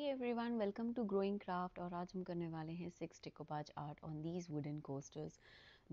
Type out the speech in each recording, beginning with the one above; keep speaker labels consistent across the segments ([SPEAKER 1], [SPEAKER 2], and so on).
[SPEAKER 1] Everyone, welcome to growing craft. और आज हम करने वाले हैं 6 decoupage art on these wooden coasters.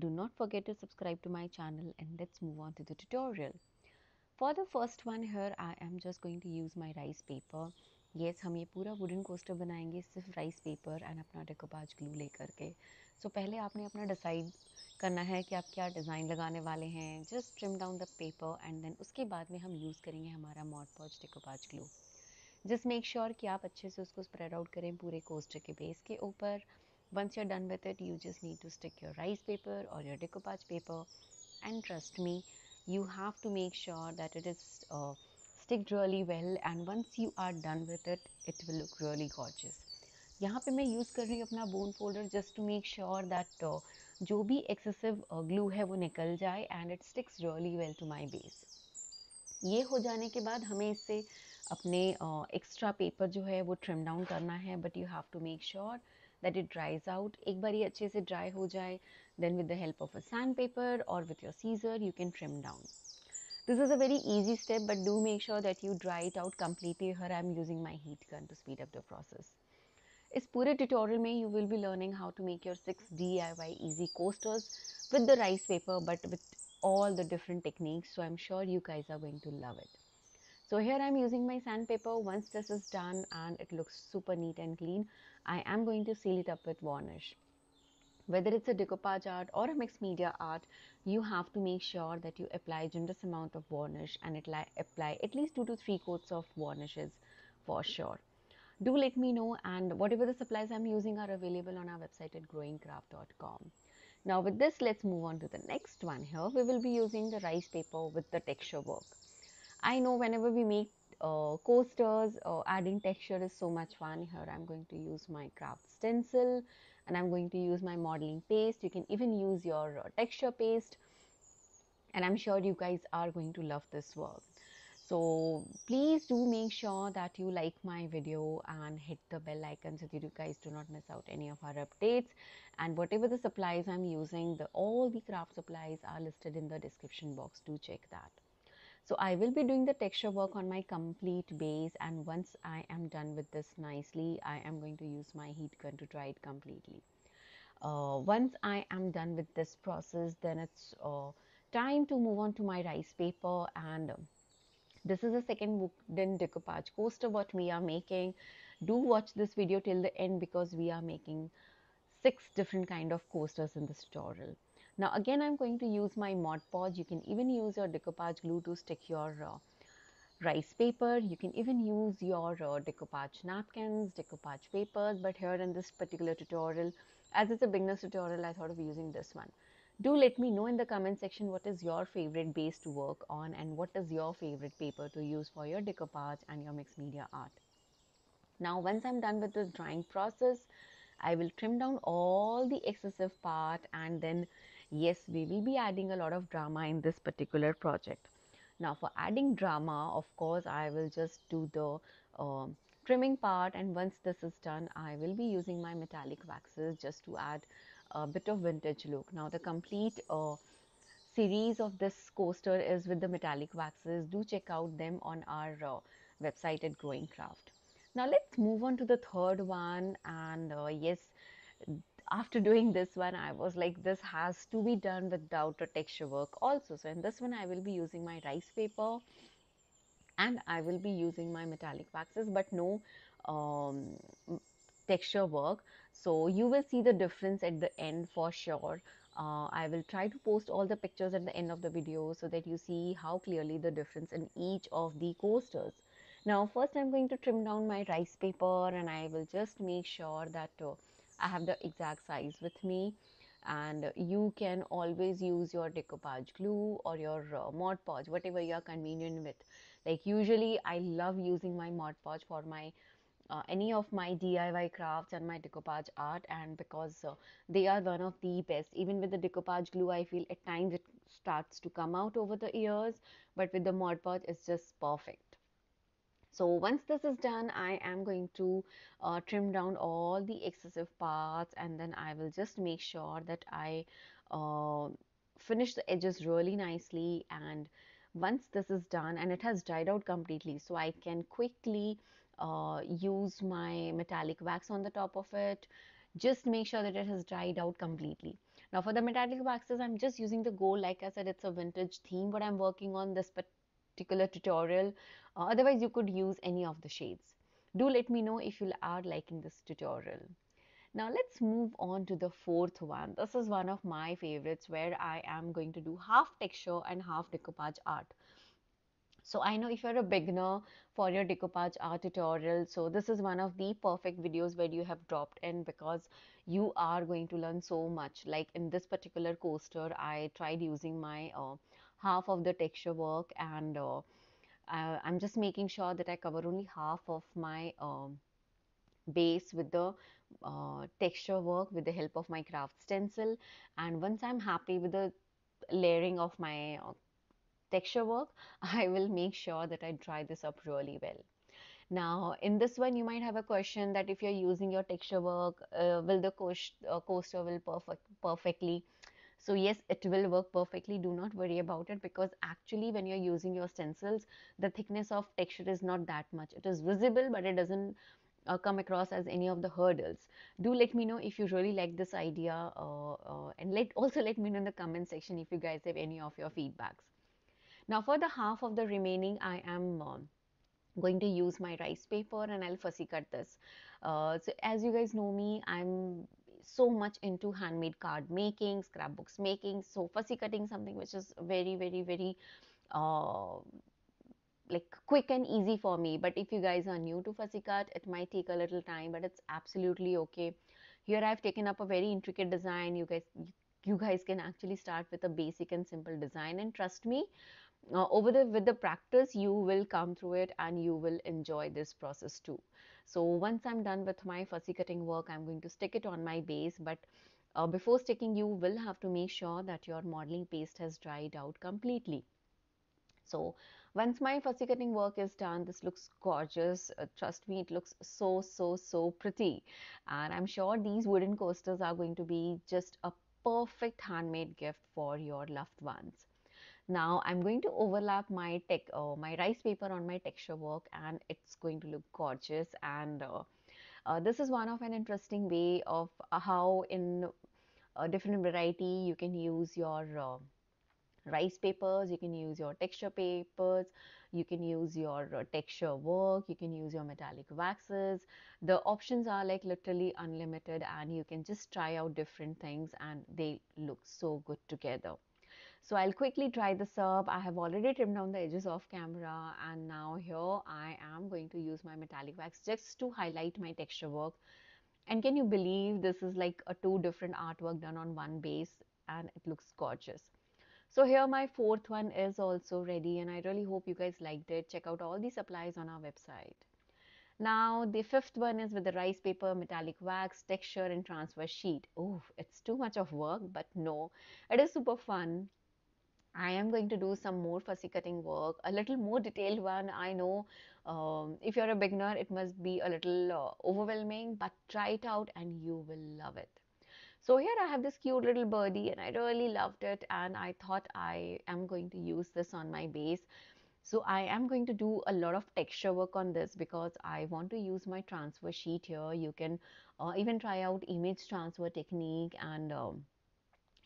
[SPEAKER 1] Do not forget to subscribe to my channel and let's move on to the tutorial. For the first one here, I am just going to use my rice paper. Yes, हम ये पूरा wooden coaster बनाएंगे सिर्फ rice paper and अपना decoupage glue लेकर के. So पहले आपने अपना decide करना है कि आप क्या डिज़ाइन लगाने वाले हैं. Just trim down the paper and then उसके बाद में हम यूज़ करेंगे हमारा Mod Podge decoupage glue. Just make sure कि आप अच्छे से उसको स्प्रेड आउट करें पूरे कोस्टर के बेस के ऊपर. Once you are done with it, you just need to stick your rice paper और your decoupage paper, and trust me, you have to make sure that it is sticked really well, and once you are done with it, it will look really gorgeous. यहाँ पे मैं use कर रही हूँ अपना bone folder just to make sure that जो भी excessive glue है वो निकल जाए and it sticks really well to my base. ये हो जाने के बाद हमें इससे अपने एक्स्ट्रा पेपर जो है वो ट्रिम डाउन करना है, but you have to make sure that it dries out. एक बार ये अच्छे से ड्राई हो जाए, then with the help of a sandpaper और with your scissor you can trim down. This is a very easy step, but do make sure that you dry it out completely. Here I am using my heat gun to speed up the process. इस पूरे tutorial में you will be learning how to make your 6 DIY easy coasters with the rice paper, but with all the different techniques. So I'm sure you guys are going to love it. So here I'm using my sandpaper. Once this is done and it looks super neat and clean, I am going to seal it up with varnish. Whether it's a decoupage art or a mixed media art, you have to make sure that you apply generous amount of varnish and apply at least 2 to 3 coats of varnishes for sure. Do let me know, and whatever the supplies I'm using are available on our website at growingcraft.com. Now with this, let's move on to the next one. Here we will be using the rice paper with the texture work. I know whenever we make coasters, adding texture is so much fun. Here I'm going to use my craft stencil and I'm going to use my modeling paste. You can even use your texture paste, and I'm sure you guys are going to love this work. So please do make sure that you like my video and hit the bell icon so that you guys do not miss out any of our updates. And whatever the supplies I'm using, all the craft supplies are listed in the description box. Do check that. So I will be doing the texture work on my complete base, and once I am done with this nicely, I am going to use my heat gun to dry it completely. Once I am done with this process, then it's time to move on to my rice paper, and this is the second wooden decoupage coaster what we are making. Do watch this video till the end because we are making 6 different kind of coasters in this tutorial. Now again I'm going to use my Mod Podge. You can even use your decoupage glue to stick your rice paper. You can even use your decoupage napkins, decoupage papers, but here in this particular tutorial, as it's a beginner's tutorial, I thought of using this one. Do let me know in the comment section what is your favorite base to work on and what is your favorite paper to use for your decoupage and your mixed media art. Now once I'm done with this drying process, I will trim down all the excessive part, and then yes, we will be adding a lot of drama in this particular project. Now for adding drama, of course, I will just do the trimming part, and once this is done, I will be using my metallic waxes just to add a bit of vintage look. Now the complete series of this coaster is with the metallic waxes. Do check out them on our website at GrowingCraft. Now let's move on to the third one, and yes, after doing this one I was like, this has to be done without a texture work also. So in this one I will be using my rice paper and I will be using my metallic waxes, but no um, texture work. So you will see the difference at the end for sure. I will try to post all the pictures at the end of the video so that you see how clearly the difference in each of the coasters. Now first I'm going to trim down my rice paper, and I will just make sure that I have the exact size with me. And you can always use your decoupage glue or your Mod Podge, whatever you are convenient with. Like usually I love using my Mod Podge for my any of my DIY crafts and my decoupage art, and because they are one of the best. Even with the decoupage glue, I feel at times it starts to come out over the years, but with the Mod Podge it's just perfect. So once this is done, I am going to trim down all the excessive parts, and then I will just make sure that I uh, finish the edges really nicely. And once this is done and it has dried out completely, so I can quickly use my metallic wax on the top of it. Just make sure that it has dried out completely. Now for the metallic waxes, I'm just using the gold. Like I said, it's a vintage theme what I'm working on this particular tutorial. Otherwise, you could use any of the shades. Do let me know if you are liking this tutorial. Now let's move on to the fourth one. This is one of my favorites where I am going to do half texture and half decoupage art. So I know if you're a beginner for your decoupage art tutorial, so this is one of the perfect videos where you have dropped in, because you are going to learn so much. Like in this particular coaster, I tried using my half of the texture work, and I'm just making sure that I cover only half of my base with the texture work with the help of my craft stencil. And once I'm happy with the layering of my texture work, I will make sure that I dry this up really well. Now, in this one, you might have a question that if you're using your texture work, will the coaster will perfectly? So yes, it will work perfectly. Do not worry about it, because actually when you're using your stencils, the thickness of texture is not that much. It is visible, but it doesn't come across as any of the hurdles. Do let me know if you really like this idea, and also let me know in the comment section if you guys have any of your feedbacks. Now for the half of the remaining, I am going to use my rice paper, and I'll fussy cut this. So as you guys know me, I'm so much into handmade card making, scrapbooks making. So fussy cutting something which is very, very, very uh, like quick and easy for me. But if you guys are new to fussy cut, it might take a little time, but it's absolutely okay. Here I've taken up a very intricate design. You guys can actually start with a basic and simple design, and trust me, with the practice, you will come through it and you will enjoy this process too. So once I'm done with my fussy cutting work, I'm going to stick it on my base. But before sticking, you will have to make sure that your modeling paste has dried out completely. So once my fussy cutting work is done, this looks gorgeous. Trust me, it looks so, so, so pretty. And I'm sure these wooden coasters are going to be just a perfect handmade gift for your loved ones. Now I'm going to overlap my rice paper on my texture work, and it's going to look gorgeous. And this is one of an interesting way of how in a different variety you can use your rice papers, you can use your texture papers, you can use your texture work, you can use your metallic waxes. The options are like literally unlimited, and you can just try out different things and they look so good together. So I'll quickly dry this up. I have already trimmed down the edges off camera, and now here I am going to use my metallic wax just to highlight my texture work. And can you believe this is like a two different artwork done on one base, and it looks gorgeous. So here my fourth one is also ready, and I really hope you guys liked it. Check out all the supplies on our website. Now the fifth one is with the rice paper, metallic wax, texture and transfer sheet. Oh, it's too much of work, but no, it is super fun. I am going to do some more fussy cutting work, a little more detailed one. I know if you're a beginner, it must be a little overwhelming, but try it out and you will love it. So here I have this cute little birdie, and I really loved it, and I thought I am going to use this on my base. So I am going to do a lot of texture work on this because I want to use my transfer sheet here. You can even try out image transfer technique, and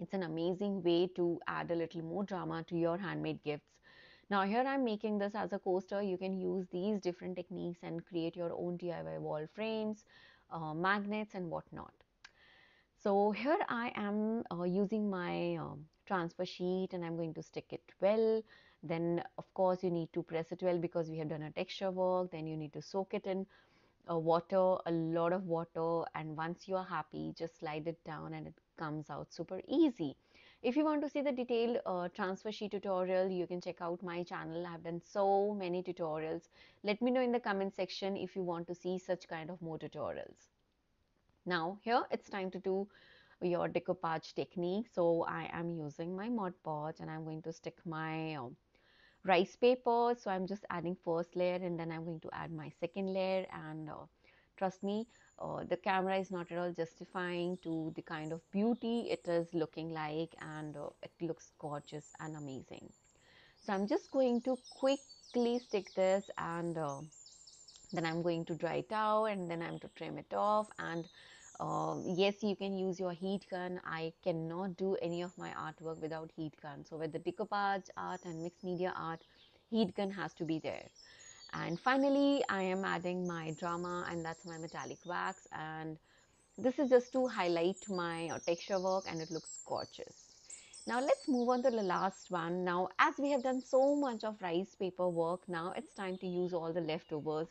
[SPEAKER 1] it's an amazing way to add a little more drama to your handmade gifts. Now here I'm making this as a coaster. You can use these different techniques and create your own DIY wall frames, magnets and whatnot. So here I am using my transfer sheet, and I'm going to stick it well. Then of course you need to press it well because we have done a texture work. Then you need to soak it in water, a lot of water, and once you are happy, just slide it down and it comes out super easy. If you want to see the detailed transfer sheet tutorial, you can check out my channel. I've done so many tutorials. Let me know in the comment section if you want to see such kind of more tutorials. Now here it's time to do your decoupage technique. So I am using my Mod Podge, and I'm going to stick my rice paper. So I'm just adding first layer, and then I'm going to add my second layer. And trust me, the camera is not at all justifying to the kind of beauty it is looking like, and it looks gorgeous and amazing. So I'm just going to quickly stick this and Then I'm going to dry it out and then I'm to trim it off. And yes, you can use your heat gun. I cannot do any of my artwork without heat gun. So with the decoupage art and mixed media art, heat gun has to be there. And finally, I am adding my drama, and that's my metallic wax. And this is just to highlight my texture work, and it looks gorgeous. Now let's move on to the last one. Now, as we have done so much of rice paper work, now it's time to use all the leftovers.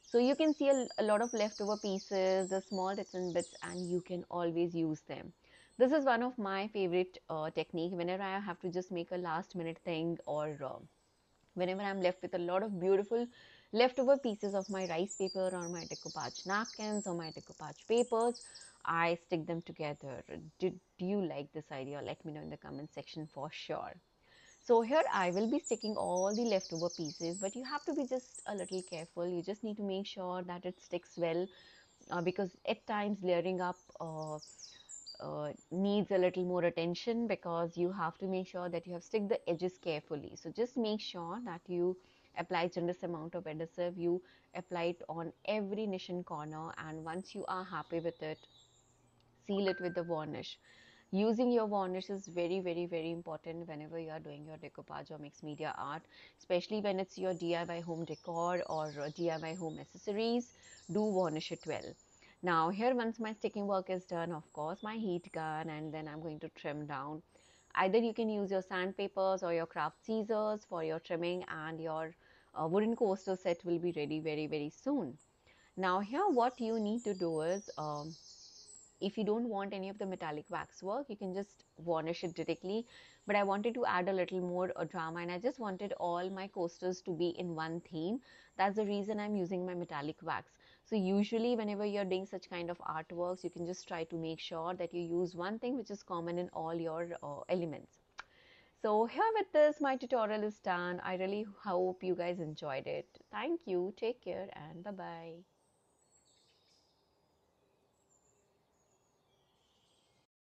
[SPEAKER 1] So you can see a lot of leftover pieces, the small bits and bits, and you can always use them. This is one of my favorite technique whenever I have to just make a last minute thing, or whenever I'm left with a lot of beautiful leftover pieces of my rice paper or my decoupage napkins or my decoupage papers, I stick them together. Do you like this idea? Let me know in the comment section for sure. So here I will be sticking all the leftover pieces, but you have to be just a little careful. You just need to make sure that it sticks well, because at times layering up needs a little more attention, because you have to make sure that you have stick the edges carefully. So just make sure that you apply generous amount of adhesive. You apply it on every niche and corner, and once you are happy with it, seal it with the varnish. Using your varnish is very, very, very important whenever you are doing your decoupage or mixed media art, especially when it's your DIY home decor or DIY home accessories. Do varnish it well. Now here, once my sticking work is done, of course, my heat gun, and then I'm going to trim down. Either you can use your sandpapers or your craft scissors for your trimming, and your wooden coaster set will be ready very, very soon. Now here, what you need to do is, if you don't want any of the metallic wax work, you can just varnish it directly. But I wanted to add a little more drama, and I just wanted all my coasters to be in one theme. That's the reason I'm using my metallic wax. So usually whenever you're doing such kind of artworks, you can just try to make sure that you use one thing which is common in all your elements. So here, with this, my tutorial is done. I really hope you guys enjoyed it. Thank you, take care, and bye bye.